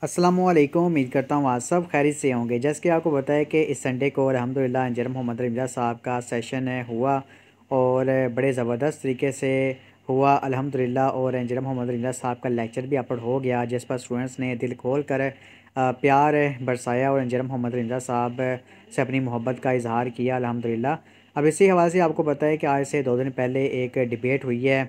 अस्सलामुअलैकुम। उम्मीद करता हूँ आप सब खैरियत से होंगे। जैसे कि आपको बताया कि इस संडे को अल्हम्दुलिल्लाह इंजीनियर मोहम्मद रमज़ा साहब का सेशन हुआ और बड़े ज़बरदस्त तरीके से हुआ अल्हम्दुलिल्लाह। और इंजीनियर मोहम्मद रमज़ा साहब का लेक्चर भी अपलोड हो गया, जिस पर स्टूडेंट्स ने दिल खोल कर प्यार बरसाया और इंजीनियर मोहम्मद रमज़ा साहब से अपनी मोहब्बत का इजहार किया अल्हम्दुलिल्लाह। अब इसी हवाले से आपको पता है कि आज से 2 दिन पहले एक डिबेट हुई है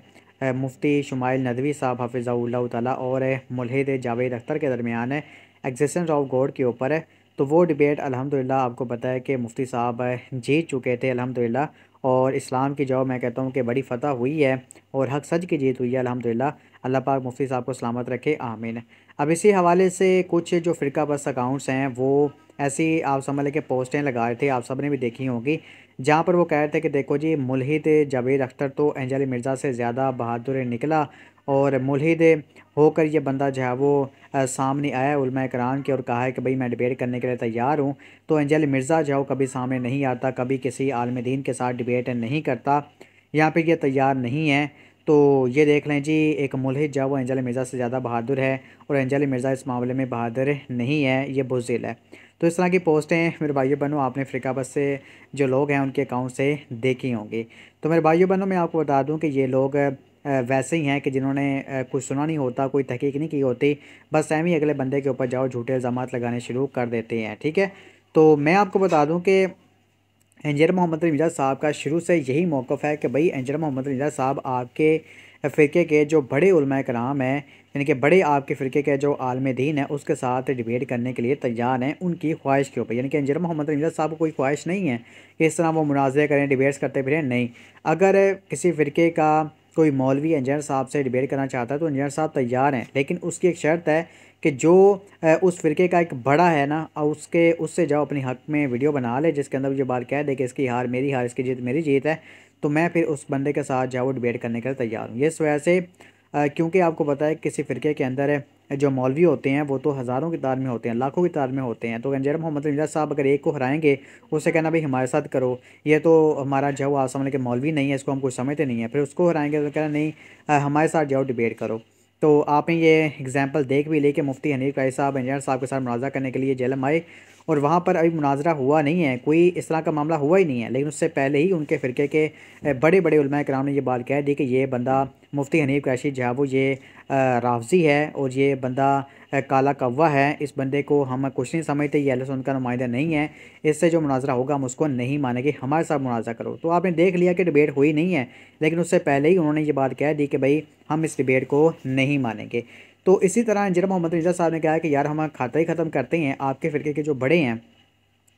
मुफ्ती शुमाइल नदवी साहब हफ़िज़हुल्लाह ताला और मुल्हिद जावेद अख्तर के दरमियान एग्जिस्टेंस ऑफ गॉड के ऊपर है। तो वो डिबेट अल्हम्दुलिल्लाह आपको पता है कि मुफ्ती साहब जीत चुके थे अल्हम्दुलिल्लाह। और इस्लाम की जो मैं कहता हूँ कि बड़ी फ़तह हुई है और हक सच की जीत हुई है अल्हम्दुलिल्लाह। अल्लाह पाक मुफ्ती साहब को सलामत रखे, आमीन। अब इसी हवाले से कुछ जो फ़िरका बस अकाउंट्स हैं वो ऐसी आप समझ लें कि पोस्टें लगा रहे थे, आप सब ने भी देखी होंगी, जहाँ पर वो कह रहे थे कि देखो जी मुल्हिद जावेद अख्तर तो एंजल मिर्ज़ा से ज़्यादा बहादुर निकला और मुल्हिद होकर ये बंदा जो है वो सामने आया उलमा कराम के और कहा है कि भाई मैं डिबेट करने के लिए तैयार हूँ। तो एंजल मिर्ज़ा जो है वो कभी सामने नहीं आता, कभी किसी आलिम दीन के साथ डिबेट नहीं करता, यहाँ पे ये तैयार नहीं है। तो ये देख लें जी, एक मुल्हिद जो है वो एंजल मिर्ज़ा से ज़्यादा बहादुर है और एंजल मिर्ज़ा इस मामले में बहादुर नहीं है, ये बुज़दिल है। तो इस तरह की पोस्टें मेरे भाइयों बहनों आपने फ़िरका बस से जो लोग हैं उनके अकाउंट से देखी होंगी। तो मेरे भाइयों बहनों मैं आपको बता दूं कि ये लोग वैसे ही हैं कि जिन्होंने कुछ सुना नहीं होता, कोई तहकीक नहीं की होती, बस एम ही अगले बंदे के ऊपर जाओ झूठे इल्ज़ामात लगाने शुरू कर देते हैं, ठीक है। तो मैं आपको बता दूं कि इंजीनियर मोहम्मद रमज़ा साहब का शुरू से यही मौक़िफ़ है कि भाई इंजीनियर मोहम्मद रमज़ा साहब आपके फ़िरके के जो बड़े उलमा कराम हैं, यानी कि बड़े आपके फ़िरके के जो आलिम दीन है उसके साथ डिबेट करने के लिए तैयार हैं, उनकी ख्वाहिश के ऊपर। यानी कि इंजीनियर मोहम्मद रमज़ा साहब को कोई ख्वाहिश नहीं है कि इस तरह वो मुनाज़रे करें, डिबेट्स करते फिरें, नहीं। अगर किसी फ़िरके का कोई मौलवी इंजीनियर साहब से डिबेट करना चाहता है तो इंजीनियर साहब तैयार हैं, लेकिन उसकी एक शर्त है कि जो उस फ़िरके का एक बड़ा है ना, उसके उससे जाओ अपनी हक़ में वीडियो बना ले जिसके अंदर ये बात कह दे कि इसकी हार मेरी हार, इसकी जीत मेरी जीत है, तो मैं फिर उस बंदे के साथ जाओ डिबेट करने के लिए तैयार हूँ। ये इस वजह से क्योंकि आपको पता है किसी फ़िरके के अंदर जो मौलवी होते हैं वो तो हज़ारों की तादाद में होते हैं, लाखों की तादाद में होते हैं। तो इंजीनियर मोहम्मद रमज़ा साहब अगर एक को हराएंगे, उससे कहना भाई हमारे साथ करो, ये तो हमारा जो आप समझ के मौलवी नहीं है, इसको हम कुछ समझते नहीं है, फिर उसको हराएंगे तो कहना नहीं हमारे साथ जाओ डिबेट करो। तो आपने ये एग्जांपल देख भी ली कि मुफ्ती हनीफ कायद साहब इंजीनियर साहब के साथ मुनाज़रा करने के लिए जेलम आए और वहाँ पर अभी मुनाज़रा हुआ नहीं है, कोई इस तरह का मामला हुआ ही नहीं है, लेकिन उससे पहले ही उनके फ़िरके के बड़े बड़े उलमा कराम ने ये बात कह दी कि ये बंदा मुफ्ती हनीफ कैशी जो है वो ये राफ़ज़ी है और ये बंदा काला कौवा है, इस बंदे को हम कुछ नहीं समझते, ये अहले सुन्नत का नुमाइंदा नहीं है, इससे जो मुनाज़रा होगा हम उसको नहीं मानेंगे, हमारे साथ मुनाज़रा करो। तो आपने देख लिया कि डिबेट हुई नहीं है, लेकिन उससे पहले ही उन्होंने ये बात कह दी कि भाई हम इस डिबेट को नहीं मानेंगे। तो इसी तरह इंजीनियर मोहम्मद रमज़ा साहब ने कहा कि यार हम खाता ही ख़त्म करते हैं, आपके फ़िरके के जो बड़े हैं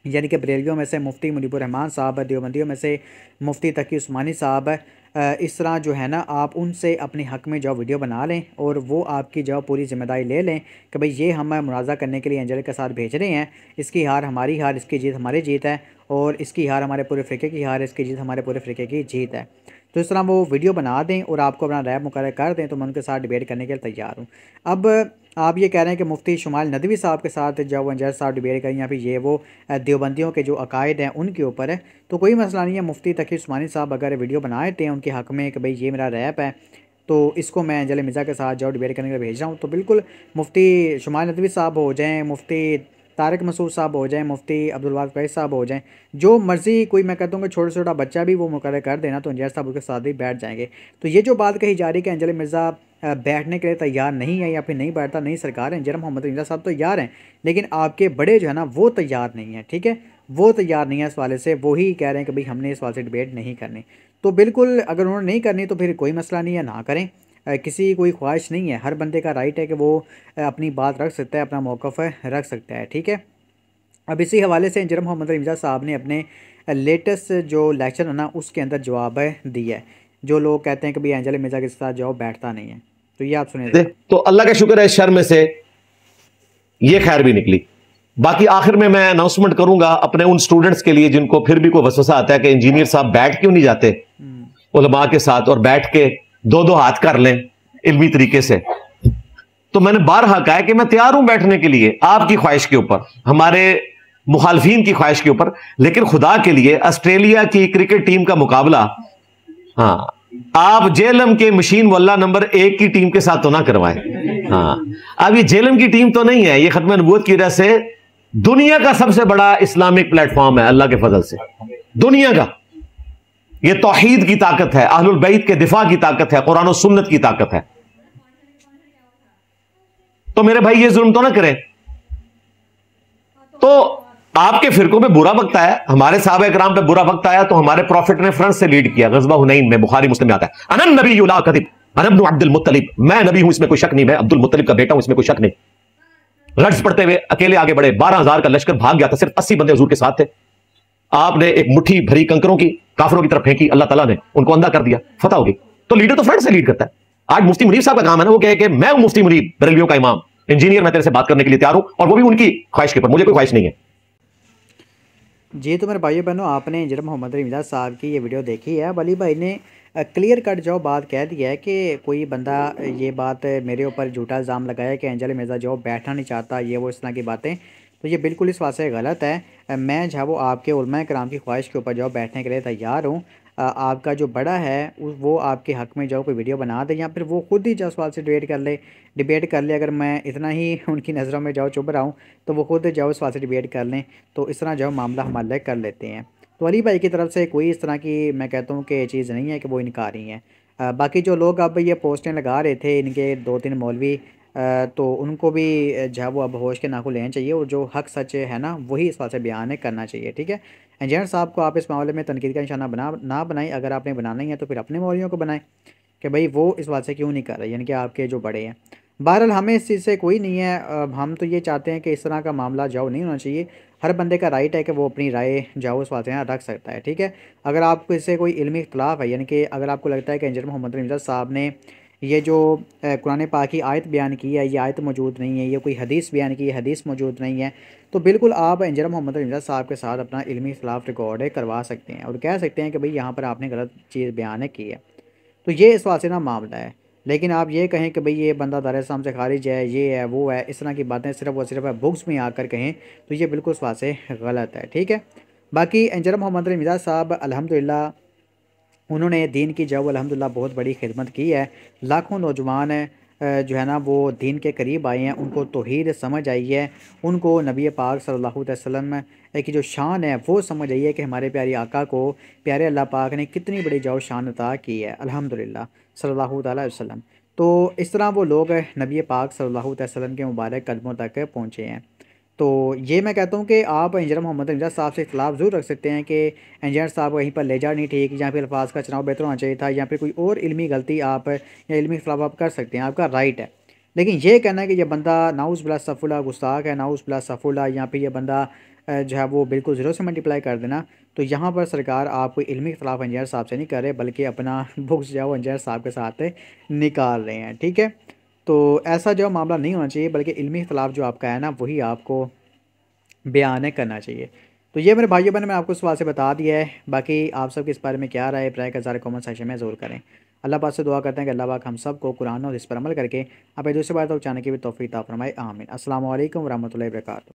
यानी कि बरेलवियों में से मुफ्ती मुनीबुर रहमान साहब, देवबंदियों में से मुफ्ती तकी उस्मानी साहब, इस तरह जो है ना आप उनसे अपने हक़ में जो वीडियो बना लें और वो आपकी जो पूरी ज़िम्मेदारी ले लें कि भाई ये हम मुनाज़ा करने के लिए एंजल के साथ भेज रहे हैं, इसकी हार हमारी हार, इसकी जीत हमारी जीत है, और इसकी हार हमारे पूरे फ़िरके की हार, इसकी जीत हमारे पूरे फ़िरके की जीत है। तो इस तरह वो वीडियो बना दें और आपको अपना रैब मुकर्रर कर दें तो मैं उनके साथ डिबेट करने के लिए तैयार हूँ। अब आप ये कह रहे हैं कि मुफ्ती शुमाइल नदवी साहब के साथ जब इंजीनियर साहब डिबेट करें या फिर ये वो देवबंदियों के जो अकायद हैं उनके ऊपर है, तो कोई मसला नहीं है। मुफ्ती तकी उस्मानी साहब अगर वीडियो बनाए थे उनके हक़ में कि भाई ये मेरा रैप है तो इसको मैं एंजल मिर्ज़ा के साथ जाओ डिबेट करने के लिए भेज रहा हूँ, तो बिल्कुल मुफ्ती शुमाइल नदवी साहब हो जाएँ, मुफ्ती तारिक मसूद साहब हो जाएँ, मुफ्ती अब्दुल वाहिद फैज़ साहब हो जाएँ, जो मर्ज़ी कोई मैं कहता हूँ कि छोटा छोटा बच्चा भी वो मुकर्रर कर देना तो इंजीनियर साहब उसके साथ ही बैठ जाएंगे। तो ये जो बात कही जा रही है कि एंजल मिर्ज़ा बैठने के लिए तैयार नहीं है या फिर नहीं बैठता, नहीं सरकार, इंजीनियर मोहम्मद रमज़ा साहब तैयार हैं, लेकिन आपके बड़े जो है ना वो तैयार नहीं है, ठीक है, वो तैयार नहीं है इस वाले से, वो ही कह रहे हैं कि भाई हमने इस वाले से डिबेट नहीं करनी। तो बिल्कुल अगर उन्होंने नहीं करनी तो फिर कोई मसला नहीं है, ना करें, किसी की कोई ख्वाहिश नहीं है, हर बंदे का राइट है कि वो अपनी बात रख सकता है, अपना मौक़िफ़ रख सकता है, ठीक है। अब इसी हवाले से इंजीनियर मोहम्मद रमज़ा साहब ने अपने लेटेस्ट जो लेक्चर है ना उसके अंदर जवाब दिया है। जो लोग कहते हैं कि भाई एंजल मिर्ज़ा के साथ जवाब बैठता नहीं है, तो ये आप सुनिए। तो अल्लाह का शुक्र है इस शर में से ये खैर भी निकली। बाकी आखिर में मैं अनाउंसमेंट करूंगा अपने उन स्टूडेंट्स के लिए जिनको फिर भी कोई वसवसा आता है कि इंजीनियर साहब बैठ क्यों नहीं जाते उलमा के साथ और बैठ के दो दो हाथ कर लें इल्मी तरीके से। तो मैंने बारहा कहा है कि मैं तैयार हूं बैठने के लिए आपकी ख्वाहिश के ऊपर, हमारे मुखालफीन की ख्वाहिश के ऊपर, लेकिन खुदा के लिए ऑस्ट्रेलिया की क्रिकेट टीम का मुकाबला, हाँ आप जेएलएम के मशीन वल्ला नंबर 1 की टीम के साथ तो ना करवाएं। हाँ, अब ये जेएलएम की टीम तो नहीं है, ये खत्म नबूवत की वजह से दुनिया का सबसे बड़ा इस्लामिक प्लेटफॉर्म है अल्लाह के फजल से, दुनिया का। ये तौहीद की ताकत है, अहलुल बैत के दिफा की ताकत है, कुरान और सुन्नत की ताकत है। तो मेरे भाई ये जुल्म तो ना करें। तो आपके फिरकों पे बुरा वक्त आया, हमारे साहबा इकराम पे बुरा वक्त आया, तो हमारे प्रॉफिट ने फ्रंट से लीड किया। गज़वा हुनैन में बुखारी मुस्लिम में आता है, अनन नबी ला कदिब अना इब्नु अब्दुल मुत्तलिब, मैं नबी हूं इसमें कोई शक नहीं, मैं अब्दुल मुत्तलिब का बेटा हूं इसमें कोई शक नहीं। लड्स पड़ते हुए अकेले आगे बढ़े, 12,000 का लश्कर भाग गया था, सिर्फ 80 बंदे हुजूर के साथ थे। आपने एक मुट्ठी भरी कंकरों की काफिरों की तरफ फेंकी, अल्लाह ताला ने उनको अंधा कर दिया, फतह हो गई। तो लीडर तो फ्रंट से लीड करता है। आज मुफ्ती मुनीर साहब का काम है ना, वो कहे कि मैं हूं मुफ्ती मुनीर बरेलवियों का इमाम, इंजीनियर, मैं तेरे से बात करने के लिए तैयार हूं, और वो भी उनकी ख्वाहिश के ऊपर, मुझे कोई ख्वाहिश नहीं है। जी तो मेरे भाइयों बहनों, आपने इंजीनियर मोहम्मद रमीज़ा साहब की ये वीडियो देखी है। वली भाई ने क्लियर कट जो बात कह दी है कि कोई बंदा ये बात मेरे ऊपर झूठा इल्ज़ाम लगाया कि एंजल मिर्ज़ा जो बैठना नहीं चाहता, ये वो इस तरह की बातें, तो ये बिल्कुल इस बात से गलत है। मैं जो वो आपके उलमा कराम की ख्वाहिश के ऊपर जो बैठने के लिए तैयार हूँ। आपका जो बड़ा है वो आपके हक़ में जो कोई वीडियो बना दे, या फिर वो खुद ही जो सवाल से डिबेट कर ले। अगर मैं इतना ही उनकी नज़रों में जाओ चुभ रहा हूँ, तो वो खुद जाओ सवाल से डिबेट कर लें, तो इस तरह जो मामला हम हल कर लेते हैं। तो अली भाई की तरफ से कोई इस तरह की मैं कहता हूँ कि चीज़ नहीं है कि वो इनकारी हैं। बाकी जो लोग अब ये पोस्टें लगा रहे थे, इनके 2-3 मौलवी, तो उनको भी जो है वो अब होश के नाखुन लेना चाहिए, और जो हक़ सच है ना वही इस बात से बयान करना चाहिए। ठीक है, इंजीनियर साहब को आप इस मामले में तनकीद का निशाना ना बनाएं। अगर आपने बनाना ही है तो फिर अपने मौलवियों को बनाएं कि भाई वो इस बात से क्यों नहीं कर रहे, यानी कि आपके जो बड़े हैं। बहरहाल हमें इस चीज़ से कोई नहीं है। हम तो ये चाहते हैं कि इस तरह का मामला जाओ नहीं होना चाहिए। हर बंदे का राइट है कि वो अपनी राय जाओ इस बात से रख सकता है। ठीक है, अगर आपको इससे कोई इल्मी इख्तलाफ है, यानी कि अगर आपको लगता है कि इंजीनियर मोहम्मद रमीज़ा साहब ने ये जो कुरान पाक की आयत बयान की है, ये आयत मौजूद नहीं है, ये कोई हदीस बयान की है, हदीस मौजूद नहीं है, तो बिल्कुल आप इंजीनियर मोहम्मद रमीज़ा साहब के साथ अपना इल्मी इख्तलाफ रिकॉर्ड करवा सकते हैं और कह सकते हैं कि भाई यहाँ पर आपने गलत चीज़ बयान की है। तो ये इस बात से ना मामला है। लेकिन आप ये कहें कि भाई ये बंदा दायरे इस्लाम से खारिज है, ये है वो है, इस तरह की बातें सिर्फ और सिर्फ बुक्स में आकर कहें, तो ये बिल्कुल इस बात से गलत है। ठीक है, बाकी इंजीनियर मोहम्मद रमीज़ा साहब अल्हम्दुलिल्लाह उन्होंने दीन की जो अल्हम्दुलिल्लाह बहुत बड़ी खिदमत की है। लाखों नौजवान जो है ना वो दीन के करीब आए हैं, उनको तौहीद समझ आई है, उनको नबी पाक सल्लल्लाहु अलैहि वसल्लम की जो शान है वो समझ आई है कि हमारे प्यारे आका को प्यारे अल्लाह पाक ने कितनी बड़ी जो शान अता की है अल्हम्दुलिल्लाह सल्लल्लाहु अलैहि वसल्लम। तो इस तरह वो लोग नबी पाक सल्लल्लाहु अलैहि वसल्लम के मुबारक कदमों तक पहुँचे हैं। तो ये मैं कहता हूँ कि आप इंजीनियर मोहम्मद रमीज़ा साहब से इख्तलाफ ज़रूर रख सकते हैं कि इंजीनियर साहब वहीं पर ले जा नहीं ठीक, या फिर अल्फाज का चुनाव बेहतर होना चाहिए था, या फिर कोई और इल्मी गलती आप या इल्मी इख्तलाफ आप कर सकते हैं, आपका राइट है। लेकिन ये कहना है कि ये बंदा नाउज़ बिल्लाह सफ़ुल्लाह गुस्ताख है, नाउज़ बिल्लाह सफ़ुल्लाह, या फिर ये बंदा जो है वो बिल्कुल ज़ीरो से मल्टीप्लाई कर देना, तो यहाँ पर सरकार आप कोई इल्मी इख्तलाफ इंजीनियर साहब से नहीं कर रहे, बल्कि अपना बुक्स जो है वो इंजीनियर साहब के साथ निकाल रहे हैं। ठीक है, तो ऐसा जो मामला नहीं होना चाहिए, बल्कि इल्मी इख्तलाफ जो आपका है ना वही आपको बयान करना चाहिए। तो ये मेरे भाइयों बहनों, मैं आपको इस बात से बता दिया है। बाकी आप सब इस बारे में क्या राय प्राय का ज़रा कमेंट सेक्शन में ज़रूर करें। अल्लाह पाक से दुआ करते हैं कि अल्लाह पाक हम सब को कुरान और इस पर अमल करके अब एक दूसरे बात चाहने की भी तौफीक अता फरमाए। आमीन। अस्सलाम वालेकुम व रहमतुल्लाहि व बरकातहू।